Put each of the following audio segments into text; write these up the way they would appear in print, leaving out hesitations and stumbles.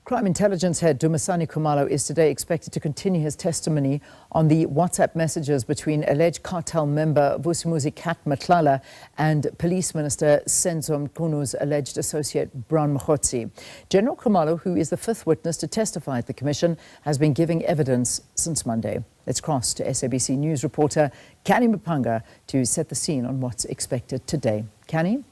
Crime Intelligence head Dumisani Khumalo is today expected to continue his testimony on the WhatsApp messages between alleged cartel member Vusimuzi Cat Matlala and Police Minister Senzo Mqunu's alleged associate Brown Mogotsi. General Khumalo, who is the fifth witness to testify at the commission, has been giving evidence since Monday. Let's cross to SABC News reporter Canny Maphanga to set the scene on what's expected today. Canny?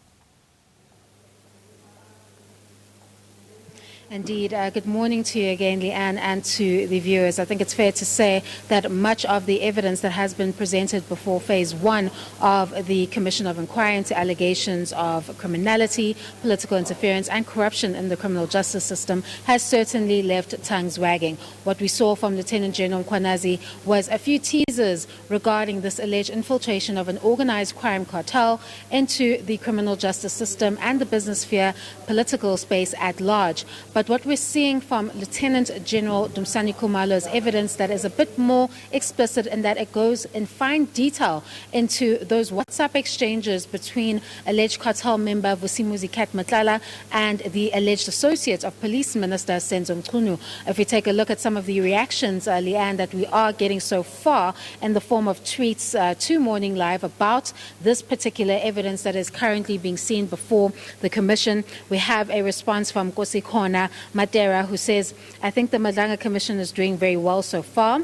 Indeed. Good morning to you again, Leanne, and to the viewers. I think it's fair to say that much of the evidence that has been presented before Phase 1 of the Commission of Inquiry into allegations of criminality, political interference and corruption in the criminal justice system has certainly left tongues wagging. What we saw from Lieutenant General Mogotsi was a few teasers regarding this alleged infiltration of an organized crime cartel into the criminal justice system and the business sphere, political space at large. But what we're seeing from Lieutenant General Dumisani Khumalo's evidence that is a bit more explicit in that it goes in fine detail into those WhatsApp exchanges between alleged cartel member Vusimuzi Cat Matlala and the alleged associate of Police Minister Senzo Mqunu. If we take a look at some of the reactions, Leanne, that we are getting so far in the form of tweets to Morning Live about this particular evidence that is currently being seen before the Commission, we have a response from Nkosi Khona Matera, who says, I think the Madlanga Commission is doing very well so far.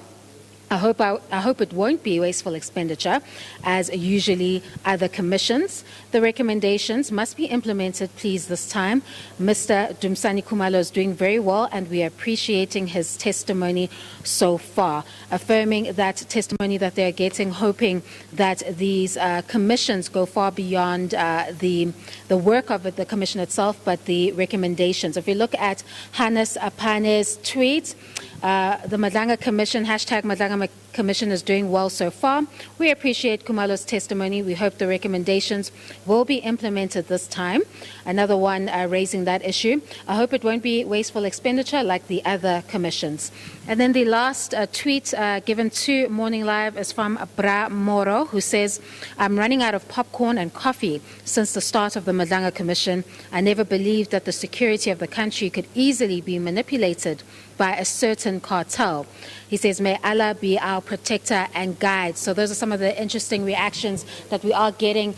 I hope it won't be wasteful expenditure, as usually other commissions. The recommendations must be implemented, please, this time. Mr. Dumisani Khumalo is doing very well, and we are appreciating his testimony so far. Affirming that testimony that they're getting, hoping that these commissions go far beyond the work of the commission itself, but the recommendations. If we look at Hannes Apane's tweet, the Madlanga Commission, hashtag Madlanga Commission is doing well so far. We appreciate Khumalo's testimony. We hope the recommendations will be implemented this time. Another one raising that issue. I hope it won't be wasteful expenditure like the other commissions. And then the last tweet given to Morning Live is from Bra Moro, who says, I'm running out of popcorn and coffee since the start of the Madlanga Commission. I never believed that the security of the country could easily be manipulated by a certain cartel. He says, may Allah be our protector and guide. So those are some of the interesting reactions that we are getting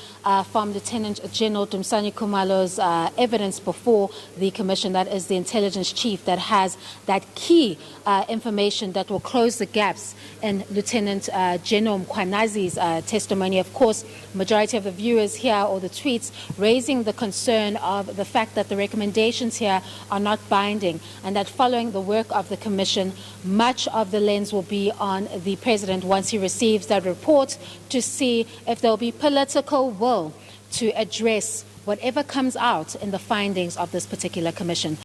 from Lieutenant General Dumisani Khumalo's evidence before the commission. That is the intelligence chief that has that key information that will close the gaps in Lieutenant General Mkwanazi's testimony. Of course, majority of the viewers here, or the tweets, raising the concern of the fact that the recommendations here are not binding, and that following the work of the commission, much of the lens will be on the president once he receives that report to see if there will be political will to address whatever comes out in the findings of this particular commission.